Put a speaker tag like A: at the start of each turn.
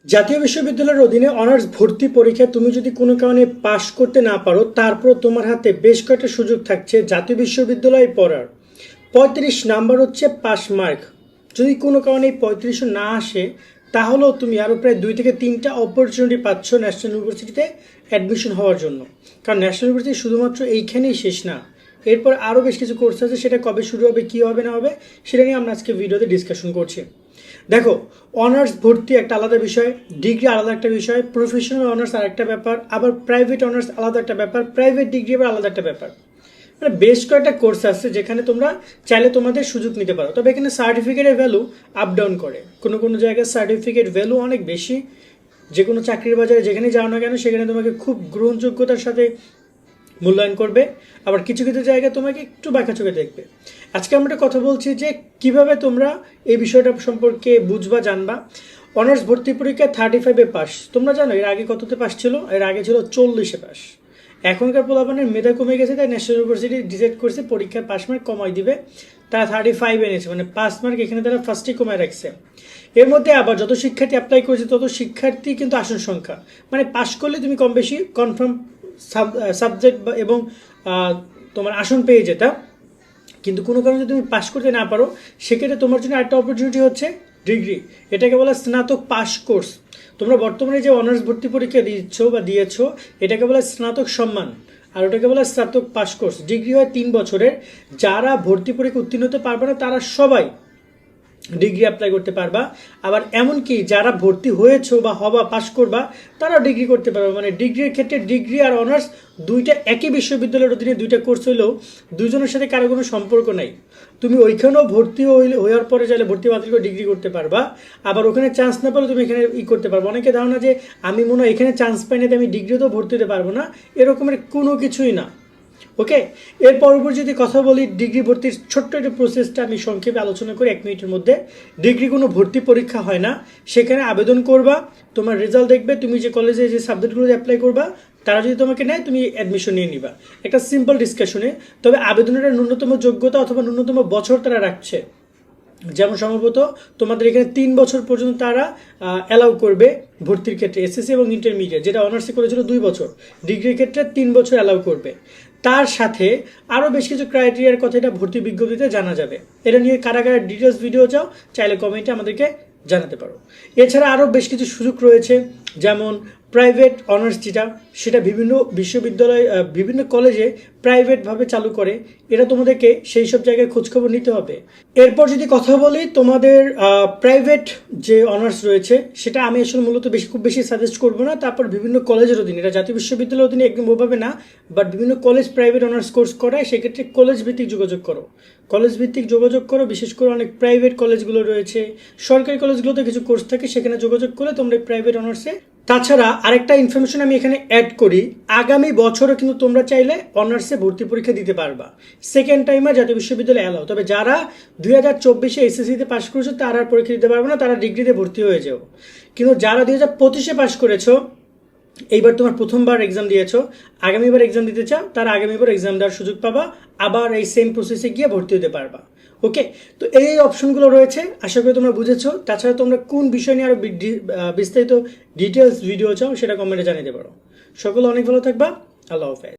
A: জাতীয় বিশ্ববিদ্যালয়ের অধীনে অনার্স ভর্তি পরীক্ষায় তুমি যদি কোনো কারণে পাশ করতে না পারো, তারপর তোমার হাতে বেশ কয়েকটা সুযোগ থাকছে জাতীয় বিশ্ববিদ্যালয়ে পড়ার। 35 নাম্বার হচ্ছে পাস মার্ক। যদি কোনো কারণে 35 না আসে, তাহলেও তুমি আরও প্রায় 2 থেকে 3টা অপরচুনিটি পাচ্ছ ন্যাশনাল ইউনিভার্সিটিতে অ্যাডমিশন হওয়ার জন্য। কারণ ন্যাশনাল ইউনিভার্সিটি শুধুমাত্র এইখানেই শেষ না, এরপর আরও বেশ কিছু কোর্স আছে। সেটা কবে শুরু হবে, কী হবে না হবে, সেটা নিয়ে আমরা আজকে ভিডিওতে ডিসকাশন করছি। দেখো, অনার্স ভর্তি একটা আলাদা বিষয়, ডিগ্রি আলাদা একটা বিষয়, প্রফেশনাল অনার্স আর একটা ব্যাপার, আবার প্রাইভেট অনার্স আলাদা একটা ব্যাপার, প্রাইভেট ডিগ্রি আবার আলাদা একটা ব্যাপার। মানে বেশ কয়েকটা কোর্স আছে যেখানে তোমরা চাইলে তোমাদের সুযোগ নিতে পারো। তবে এখানে সার্টিফিকেটের ভ্যালু আপ ডাউন করে। কোনো কোনো জায়গায় সার্টিফিকেট ভ্যালু অনেক বেশি। যে কোনো চাকরির বাজারে যেখানে যাও না কেন, সেখানে তোমাকে খুব গ্রহণযোগ্যতার সাথে মূল্যায়ন করবে। আবার কিছু কিছু জায়গায় তোমাকে একটু বাঁকা চোখে দেখবে। আজকে আমরা একটা কথা বলছি যে কিভাবে তোমরা এই বিষয়টা সম্পর্কে বুঝবা, জানবা। অনার্স ভর্তি পরীক্ষায় 35-এ পাস। তোমরা জানো এর আগে কততে পাস ছিল? এর আগে ছিল 40-এ পাস। এখনকার পোলাপানের মেধা কমে গেছে, তাই ন্যাশনাল ইউনিভার্সিটি ডিসাইড করছে পরীক্ষার পাস মার্ক কমাই দিবে। তারা 35 এনেছে, মানে পাস মার্ক এখানে তারা ফার্স্টে কমায় রাখছে। এর মধ্যে আবার যত শিক্ষার্থী অ্যাপ্লাই করেছে তত শিক্ষার্থী কিন্তু আসন সংখ্যা, মানে পাস করলে তুমি কম বেশি কনফার্ম সাবজেক্ট এবং তোমার আসন পেয়ে যেতা। কিন্তু কোনো কারণে যদি তুমি পাস করতে না পারো, সেক্ষেত্রে তোমার জন্য একটা অপরচুনিটি হচ্ছে ডিগ্রি। এটাকে বলা স্নাতক পাস কোর্স। তোমরা বর্তমানে যে অনার্স ভর্তি পরীক্ষা দিচ্ছ বা দিয়েছো, এটাকে বলা স্নাতক সম্মান, আর ওটাকে বলা স্নাতক পাস কোর্স। ডিগ্রি হয় 3 বছরের। যারা ভর্তি পরীক্ষা উত্তীর্ণ হতে পারবে না, তারা সবাই ডিগ্রি অ্যাপ্লাই করতে পারবা। আবার এমনকি যারা ভর্তি হয়েছো বা হবা, পাস করবা, তারাও ডিগ্রি করতে পারবে। মানে ডিগ্রির ক্ষেত্রে ডিগ্রি আর অনার্স দুইটা একই বিশ্ববিদ্যালয়ের অধীনে দুইটা কোর্স হইলেও দুজনের সাথে কারো কোনো সম্পর্ক নাই। তুমি ওইখানেও ভর্তি হওয়ার পরে চাইলে ভর্তি বাতিল করে ডিগ্রি করতে পারবা। আবার ওখানে চান্স না পেলে তুমি এখানে করতে পারবো। অনেকে ধারণা যে আমি মনে হয় এখানে চান্স পাই না, আমি ডিগ্রিতেও ভর্তি হতে পারবো না, এরকমের কোনো কিছুই না। ওকে, এর পরপর যদি কথা বলি ডিগ্রি ভর্তির ছোট্ট একটা প্রসেসটা আমি সংক্ষেপে আলোচনা করি 1 মিনিটের মধ্যে। ডিগ্রি কোনো ভর্তি পরীক্ষা হয় না। সেখানে আবেদন করবা, তোমার রেজাল্ট দেখবে, তুমি যে কলেজে যে সাবজেক্টগুলো অ্যাপ্লাই করবা, তারা যদি তোমাকে নেয় তুমি অ্যাডমিশন নিয়ে নিবা একটা সিম্পল ডিসকাশনে। তবে আবেদনের ন্যূনতম যোগ্যতা অথবা ন্যূনতম বছর তারা রাখছে। যেমন সম্ভবত তোমাদের এখানে 3 বছর পর্যন্ত তারা অ্যালাউ করবে ভর্তির ক্ষেত্রে, এসএসসি এবং ইন্টারমিডিয়েট, যেটা অনার্সে করেছিল 2 বছর, ডিগ্রির ক্ষেত্রে 3 বছর অ্যালাউ করবে। তার সাথে আরও বেশ কিছু ক্রাইটেরিয়ার কথা এটা ভর্তি বিজ্ঞপ্তিতে জানা যাবে। এটা নিয়ে কারা কারা ডিটেলস ভিডিও চাও, চাইলে কমেন্টে আমাদেরকে জানাতে পারো। এছাড়া আরও বেশ কিছু সুযোগ রয়েছে, যেমন প্রাইভেট অনার্স যেটা, সেটা বিভিন্ন বিশ্ববিদ্যালয় বিভিন্ন কলেজে প্রাইভেটভাবে চালু করে। এটা তোমাদেরকে সেই সব জায়গায় খোঁজখবর নিতে হবে। এরপর যদি কথা বলি তোমাদের প্রাইভেট যে অনার্স রয়েছে, সেটা আমি আসলে মূলত খুব বেশি সাজেস্ট করবো না। তারপর বিভিন্ন কলেজের অধীনে, এটা জাতীয় বিশ্ববিদ্যালয়ের অধীনে একদম ওভাবে না, বাট বিভিন্ন কলেজ প্রাইভেট অনার্স কোর্স করায়, সেক্ষেত্রে কলেজ ভিত্তিক যোগাযোগ করো। বিশেষ করে অনেক প্রাইভেট কলেজগুলো রয়েছে, সরকারি কলেজগুলোতে কিছু কোর্স থাকে, সেখানে যোগাযোগ করলে তোমরা প্রাইভেট অনার্সে। তাছাড়া আরেকটা ইনফরমেশন আমি এখানে অ্যাড করি, আগামী বছরও কিন্তু তোমরা চাইলে অনার্সে ভর্তি পরীক্ষা দিতে পারবা। সেকেন্ড টাইমার জাতীয় বিশ্ববিদ্যালয়ে অ্যালাউ। তবে যারা 2024-এ এসএসসিতে পাস করেছো তারা আর পরীক্ষা দিতে পারবে না, তারা ডিগ্রিতে ভর্তি হয়ে যাও। কিন্তু যারা 2025-এ পাস করেছো, এইবার তোমার প্রথমবার এক্সাম দিয়েছো, আগামীবার এক্সাম দিতে চাও, তারা আগামীবার এক্সাম দেওয়ার সুযোগ পাবা, আবার এই সেম প্রসেসে গিয়ে ভর্তি হতে পারবা। ওকে, তো এই অপশনগুলো রয়েছে, আশা করি তোমরা বুঝেছো। তাছাড়া তোমরা কোন বিষয় নিয়ে আরও বিস্তারিত ডিটেলস ভিডিও চাও, সেটা কমেন্টে জানাতে পারো। সকলে অনেক ভালো থাকবা। আল্লাহ হাফেজ।